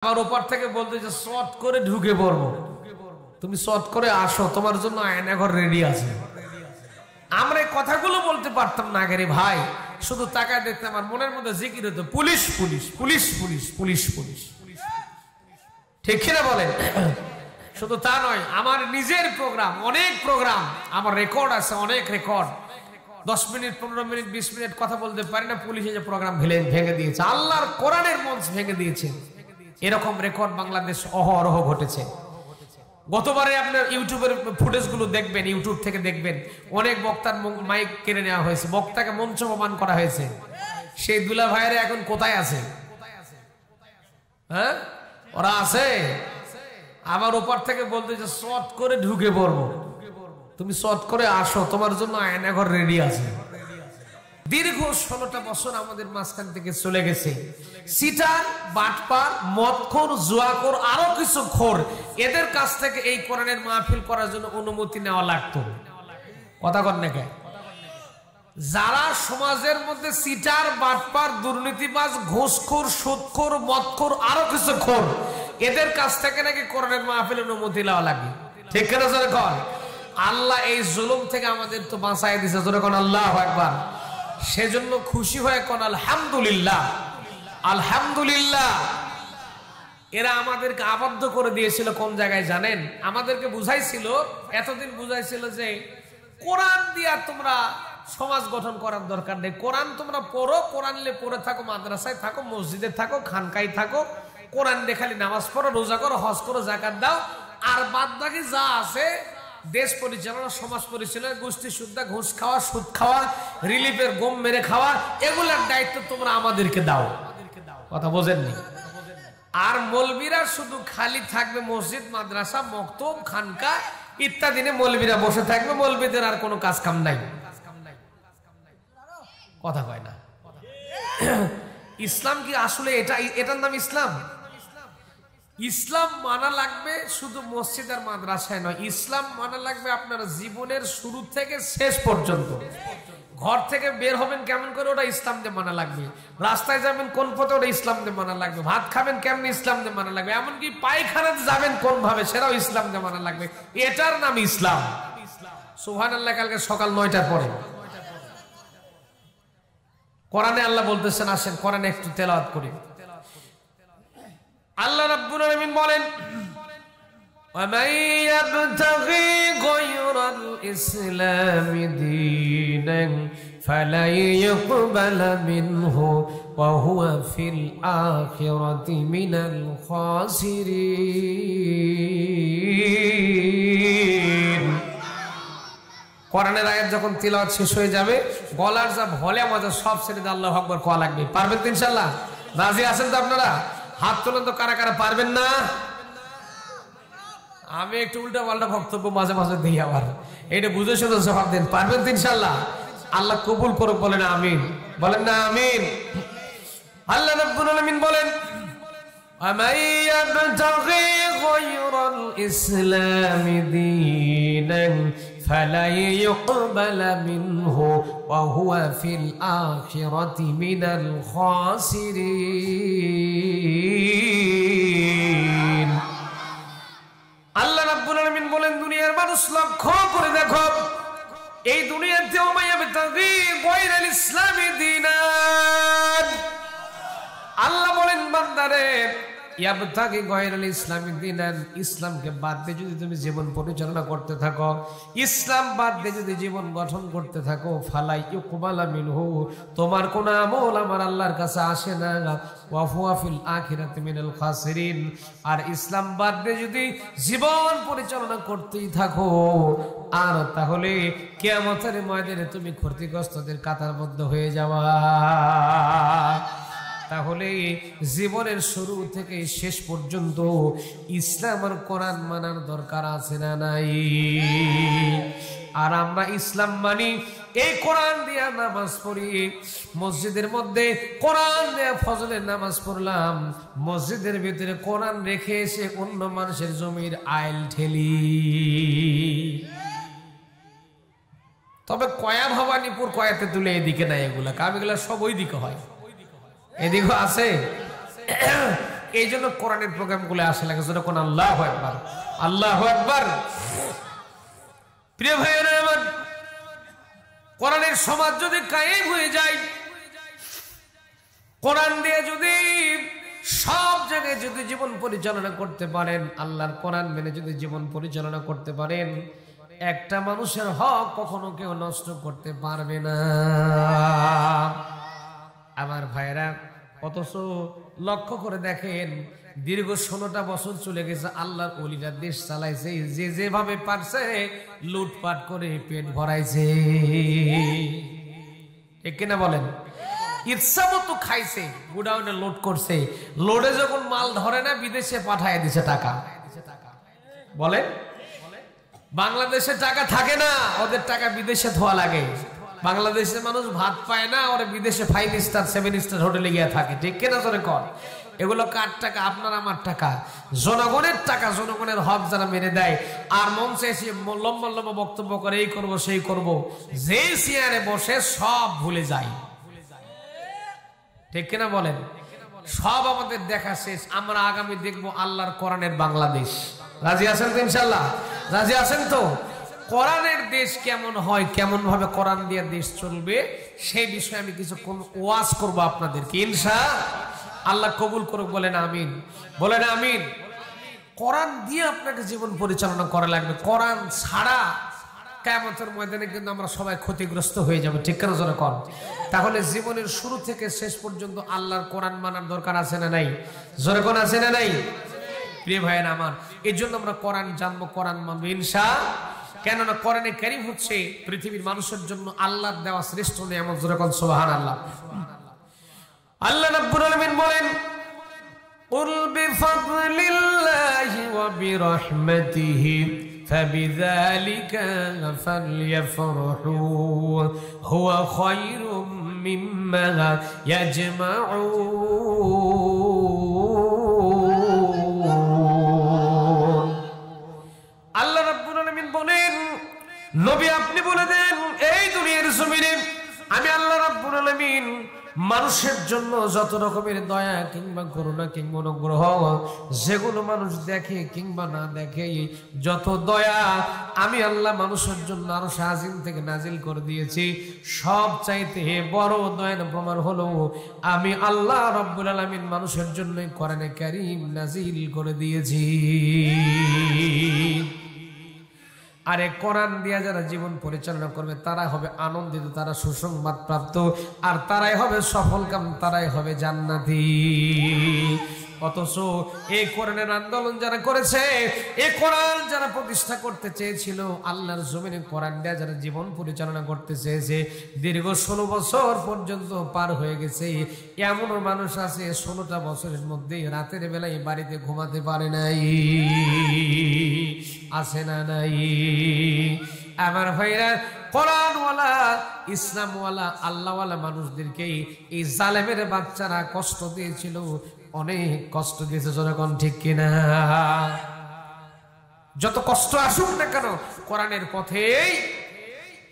আমার ওপার থেকে বলতে যে শর্ট করে ঢুকে পড়বো, তুমি শর্ট করে আসো, তোমার জন্য আয়নাঘর রেডি আছে। আমরা এই কথাগুলো বলতে পারতাম না আগে রে ভাই, শুধু তাকায় দেখতে আমার মনের মধ্যে জিকির হতো police police police police police police. ঠিক কিনা বলেন? শুধু তা নয়, আমার নিজের প্রোগ্রাম, অনেক প্রোগ্রাম আমার রেকর্ড আছে, অনেক রেকর্ড। 10 মিনিট 15 মিনিট 20 মিনিট কথা বলতে পারি না, পুলিশে যে প্রোগ্রাম ভেঙে দিয়েছে, আল্লাহর কোরআনের মঞ্চ ভেঙে দিয়েছে। এরকম রেকর্ড বাংলাদেশ অহরহ ঘটেছে। গতবারে আপনার ইউটিউবের ফুটেজগুলো দেখবেন, ইউটিউব থেকে দেখবেন, অনেক বক্তার মাইক কেড়ে নেওয়া হয়েছে, বক্তাকে মঞ্চ অপমান করা হয়েছে। সেই দুলা ভাইয়েরা এখন কোথায় আছে? হ্যাঁ, ওরা আছে? আমার ওপার থেকে বলতে যে শর্ট করে ঢুকে পড়বো, তুমি শর্ট করে আসো, তোমার জন্য আয়নাঘর রেডি আছে। দীর্ঘ 16টা বছর আমাদের মাঝখান থেকে চলে গেছে। সিটার, বাটপার, মদখোর, জুয়াখোর, আরো কিছু খোর, এদের কাছ থেকে এই কোরআনের মাহফিল করার জন্য অনুমতি নেওয়া লাগতো। কথা কন নাকি? যারা সমাজের মধ্যে সিটার, বাটপার, দুর্নীতিবাজ, ঘুষখোর, সুদখোর, মদখোর, আরো কিছু খোর, এদের কাছ থেকে নাকি কোরআনের মাহফিল অনুমতি নেওয়া লাগে। ঠিক কিনা জোরে কন? আল্লাহ এই জুলুম থেকে আমাদের তো বাঁচাই দিয়েছে, জোরে কন আল্লাহু আকবার। সেজন্য খুশি হয়ে কোন আলহামদুলিল্লাহ, আলহামদুলিল্লাহ। এরা আমাদেরকে আবদ্ধ করে দিয়েছিল কোন জায়গায় জানেন? আমাদেরকে বুঝাইছিল, এতদিন বুঝাইছিল যে কোরআন দিয়া তোমরা সমাজ গঠন করার দরকার নেই, কোরআন তোমরা পড়ো, কোরআন লে পড়ে থাকো, মাদ্রাসায় থাকো, মসজিদে থাকো, খানকায় থাকো, কোরআন দিয়ে খালি নামাজ পড়ো, রোজা করো, হজ করো, যাকাত দাও, আর বাদ বাকি যা আছে দেশ পরিচালনা, সমাজ পরিচালনা, গোষ্ঠী শুদ্ধা, ঘুষ খাওয়া, সুদ খাওয়া, রিলিফের গম মেরে খাওয়া, এগুলার দায়িত্ব তোমরা আমাদেরকে দাও। কথা বোঝেননি? আর মৌলবীরা শুধু খালি থাকবে মসজিদ, মাদ্রাসা, মক্তব, খানকা ইত্যাদি, মৌলবীরা বসে থাকবে, মৌলবীদের আর কোনো কাজ কাম নাই। কথা কয় না। ইসলাম কি আসলে এটার নাম ইসলাম? ইসলাম মানা লাগবে শুধু মসজিদ আর মাদ্রাসায় নয়, ইসলাম মানা লাগবে আপনার জীবনের শুরু থেকে শেষ পর্যন্ত। ঘর থেকে বের হবেন কেমন করে, ওটা ইসলাম দিয়ে মানা লাগবে। রাস্তায় যাবেন কোন পথে, ওটা ইসলাম দিয়ে মানা লাগবে। ভাত খাবেন কেমন, ইসলাম দিয়ে মানা লাগবে। এমনকি পায়খানাতে যাবেন কোন ভাবে, সেটাও ইসলাম দিয়ে মানা লাগবে। এটার নাম ইসলাম। সুবহানাল্লাহ। কালকে সকাল 9টার পরে কোরআনে আল্লাহ বলতেছেন, আসেন কোরআনে একটু তেলাওয়াত করি। আল্লাহ রাব্বুল আলামিন বলেন, وَمَن يَبْتَغِي غَيْرَ الْإِسْلَامِ دِينًا فَلَن يُقْبَلَ مِنْهُ وَهُوَ فِي الْآخِرَةِ مِنَ الْخَاسِرِينَ। কোরআনের আয়াত যখন তিলাওয়াত শেষ হয়ে যাবে, গলার যা ভলে আমাদের সব ছেড়ে দিয়ে আল্লাহু আকবার কোয়া লাগবে। পারবেন তো ইনশাআল্লাহ? রাজি আছেন তো আপনারা? হাত তোলেন তো কারা কারা পারবেন না। আমি একটু উল্টা পাল্টা বক্তব্য মাঝে মাঝে দিই, আবার এটা বুঝে শুধু জবাব দেন। পারবেন তো ইনশাআল্লাহ? আল্লাহ কবুল করুক, বলেন আমিন। বলেন না আমিন? আল্লাহ রাব্বুল আলামিন বলেন, وَمَن يَبْتَغِي غَيْرَ الْإِسْلَامِ دِينًا فَلَن يُقْبَلَ مِنْهُ وَهُوَ فِي الْآخِرَةِ مِنَ الْخَاسِرِينَ। আল্লাহ রাব্বুল আলামিন বলেন, দুনিয়ার মানুষ লক্ষ্য করে দেখো, এই দুনিয়াতে ওয়া ইয়াবতাগি গায়রাল ইসলামি দীনান। আল্লাহ বলেন, বান্দারে, ইয়াবতাগি গায়রাল ইসলামি দীনান, ইসলামকে বাদ দিয়ে যদি তুমি জীবন পরিচালনা করতে থাকো, ইসলাম বাদ দিয়ে যদি জীবন গঠন করতে থাকো, ফালা ইউকবালা মিনহু, তোমার কোন আমল আমার আল্লাহর কাছে আসে না, ওয়া হুয়া ফিল আখিরাতি মিনাল খাসিরিন। আর ইসলাম বাদ দিয়ে যদি জীবন পরিচালনা করতেই থাকো, আর তাহলে কিয়ামতের ময়দানে তুমি ক্ষতিগ্রস্তদের কাতারবদ্ধ হয়ে যাওয়া। তাহলে জীবনের শুরু থেকে শেষ পর্যন্ত ইসলাম আর কোরআন মানার দরকার আছে না নাই? আর আমরা ইসলাম মানি, এই কোরআন দিয়া নামাজ পড়ি, মসজিদের মধ্যে কোরআন দিয়া ফজরের নামাজ পড়লাম, মসজিদের ভিতরে কোরআন রেখে এসে অন্য মানুষের জমির আইল ঠেলি। তবে কয়া ভবানীপুর কয়াতে তুলে এদিকে নাই, এগুলা কাম, এগুলা সব ওই দিকে হয়, এদিকে আছে। এই জন্য কোরআনের প্রোগ্রামগুলো আসে লাগে যখন আল্লাহু আকবার, আল্লাহু আকবার। প্রিয় ভাইয়েরা আমার, কোরআনের সমাজ যদি কায়েম হয়ে যায়, কোরআন দিয়ে যদি সব জায়গায় যদি জীবন পরিচালনা করতে পারেন, আল্লাহর কোরআন মেনে যদি জীবন পরিচালনা করতে পারেন, একটা মানুষের হক কখনো কেউ নষ্ট করতে পারবে না আমার ভাইরা। অথচ লক্ষ্য করে দেখেন, দীর্ঘ 16টা বছর চলে গেছে, আল্লাহর ওলিরা দেশ চালাইছে, যে যেভাবে পারছে লুটপাট করে পেট ভরাইছে, ঠিক কিনা বলেন? ইচ্ছা মতো খাইছে, গুডাউনে লোড করছে, লোডে যখন মাল ধরে না বিদেশে পাঠায় দিছে টাকা। বলেন, বাংলাদেশে টাকা থাকে না, ওদের টাকা বিদেশে ধোয়া লাগে। বাংলাদেশের মানুষ ভাত পায় না, ওরা বিদেশে 5 স্টার 7 স্টার হোটেলে গিয়ে থাকে, ঠিক কিনা জোরে কর? এগুলো কার টাকা? আপনার আমার টাকা, জনগণের টাকা, জনগণের হক যারা মেরে দেয়। আর মঞ্চে এসে লম্বা লম্বা বক্তব্য করে, এই করব সেই করব, যে চেয়ারে বসে সব ভুলে যায়, ঠিক কিনা বলেন? সব আমাদের দেখা শেষ, আমরা আগামী দেখবো আল্লাহর কোরআনের বাংলাদেশ। রাজি আছেন তো? ইনশাল্লাহ রাজি আছেন তো? কোরআনের দেশ কেমন হয়, কেমন ভাবে কোরআন দিয়ে দেশ চলবে, সেই বিষয়ে আমি কিছু ওয়াজ করব আপনাদেরকে, ইনশাআল্লাহ। কবুল করুক, বলেন আমিন, বলেন আমিন। কোরআন দিয়ে আপনাকে জীবন পরিচালনা করা লাগবে। কোরআন ছাড়া কিয়ামতের ময়দানে কিন্তু আমরা সবাই ক্ষতিগ্রস্ত হয়ে যাব, ঠিক কেন জোরে কর? তাহলে জীবনের শুরু থেকে শেষ পর্যন্ত আল্লাহর কোরআন মানার দরকার আছে না নাই? জোরে কোন আছে না নাই? প্রিয় ভাইয়েরা আমার, এই জন্য আমরা কোরআন জানবো, কোরআন মানবো ইনশাআল্লাহ। কেননা কোরআনে কারীম হচ্ছে পৃথিবীর মানুষের জন্য আল্লাহর দেওয়া শ্রেষ্ঠ নিয়ামত। জোরে কোন সুবহানাল্লাহ। আল্লাহ রাব্বুল আলামিন বলেন, কুল বিফাদলিল্লাহি ওয়া বিরহমাতিহি ফাবিযালিকা ফালইফরাহু হুয়া খায়রুম মিম্মা ইয়াজমাউন। আল্লাহ রাব্বুল আলামিন বলেন, নবী আপনি বলে দেন, এই দুনিয়ার জমিনে আমি আল্লাহ রাব্বুল আলামিন মানুষের জন্য যত রকমের দয়া কিংবা করুণা কিংবা অনুগ্রহ, যেগুলো মানুষ দেখে কিংবা না দেখে, যত দয়া আমি আল্লাহ মানুষের জন্য আরশ আজিম থেকে নাজিল করে দিয়েছি, সব চাইতে বড় দয়ার প্রমাণ হলো আমি আল্লাহ রাব্বুল আলামিন মানুষের জন্য কোরআনে কারীম নাজিল করে দিয়েছি। আরে কোরআন দিয়া যারা জীবন পরিচালনা করবে তারা হবে আনন্দিত, তারা সুসংবাদ প্রাপ্ত, আর তারাই হবে সফলকাম, তারাই হবে জান্নাতি। অথচ এই কোরআনের আন্দোলন যারা করেছে, এই কোরআন যারা প্রতিষ্ঠা করতে চেয়েছিল, আল্লাহর জমিনে কোরআন দিয়া যারা জীবন পরিচালনা করতে চেয়েছে, দীর্ঘ 16 বছর পর্যন্ত পার হয়ে গেছে। এমনও মানুষ আছে 16টা বছরের মধ্যে রাতের বেলায় বাড়িতে ঘুমাতে পারে নাই, আছে না নাই? আমার ভাইরা, কোরআনওয়ালা, ইসলামওয়ালা, আল্লাহওয়ালা মানুষদেরকে এই জালেমের বাচ্চারা কষ্ট দিয়েছিল, অনেক কষ্ট দিয়েছে। জনগণ ঠিক কিনা? যত কষ্ট আসুক না কেন কোরআনের পথেই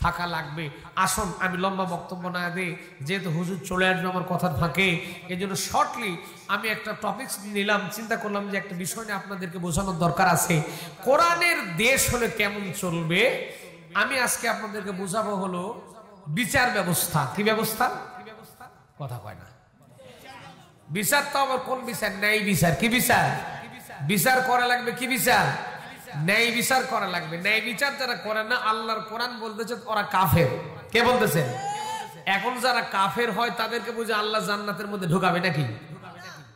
থাকা লাগবে। আসুন আমি লম্বা বক্তব্য না দিই, যেহেতু হুজুর চলে আসবে আমার কথার ফাঁকে, এই জন্য শর্টলি আমি একটা টপিক নিলাম, চিন্তা করলাম যে একটা বিষয় নিয়ে আপনাদেরকে বোঝানোর দরকার আছে। কোরআনের দেশ হলে কেমন চলবে আমি আজকে আপনাদেরকে বোঝাবো হলো বিচার ব্যবস্থা। কি ব্যবস্থা? কথা কয় না। বিচার তো আবার কোন বিচার? ন্যায় বিচার। কি বিচার? বিচার করা লাগবে। কি বিচার? ন্যায় বিচার করা লাগবে। ন্যায় বিচার যারা করে না, আল্লাহর কোরআন বলতেছে ওরা কাফের। কে বলতেছেন? এখন যারা কাফের হয় তাদেরকে বুঝে আল্লাহ জান্নাতের মধ্যে ঢুকাবে নাকি?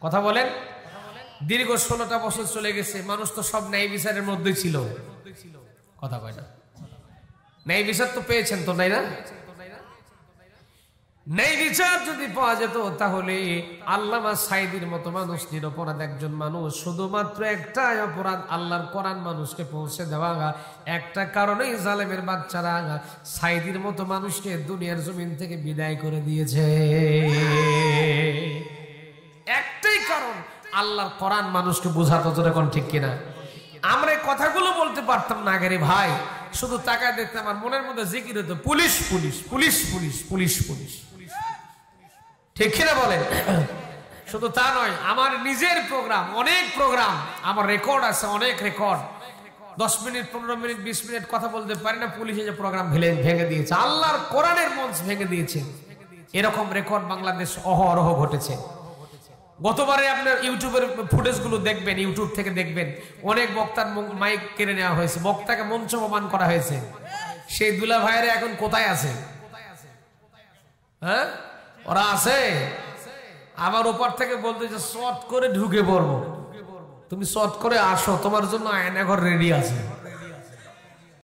কথা বলেন। দীর্ঘ 16টা বছর চলে গেছে, মানুষ তো সব ন্যায় বিচারের মধ্যেই ছিল। কথা কয় না। ন্যায় বিচার তো পেয়েছেন তো, তাই না? ন্যায় বিচার যদি পাওয়া যেত তাহলে আল্লামা সাইদির মতো মানুষ, নিরপরাধ একজন মানুষ, শুধুমাত্র একটা অপরাধ, আল্লাহর কোরআন মানুষকে পৌঁছে দেওয়া, একটা কারণেই জালেমের বাচ্চারা সাইদির মতো মানুষকে দুনিয়ার জমিন থেকে বিদায় করে দিয়েছে। একটাই কারণ, আল্লাহর কোরআন মানুষকে বোঝাতো। যখন ঠিক কিনা? আমরা এই কথাগুলো বলতে পারতাম না আগে রে ভাই, শুধু তাকায় দেখতে আমার মনের মধ্যে জিকির হতো, police police police police police police. ঠিক কিনা বলেন? শুধু তা নয়, আমার নিজের প্রোগ্রাম, অনেক প্রোগ্রাম আমার রেকর্ড আছে, অনেক রেকর্ড। 10 মিনিট 15 মিনিট 20 মিনিট কথা বলতে পারি না, পুলিশে যে প্রোগ্রাম ভেঙে দিয়েছে, আল্লাহর কোরআনের মঞ্চ ভেঙে দিয়েছে। এরকম রেকর্ড বাংলাদেশ অহরহ ঘটেছে। গতবারে আপনার ইউটিউবের ফুটেজগুলো দেখবেন, ইউটিউব থেকে দেখবেন, অনেক বক্তার মাইক কেড়ে নেওয়া হয়েছে, বক্তাকে মঞ্চ অপমান করা হয়েছে। সেই দুলা ভাইয়েরা এখন কোথায় আছে? হ্যাঁ, ওরা আছে? আমার ওপার থেকে বলতে যে শর্ট করে ঢুকে পড়বো, তুমি শর্ট করে আসো, তোমার জন্য আয়নাঘর রেডি আছে।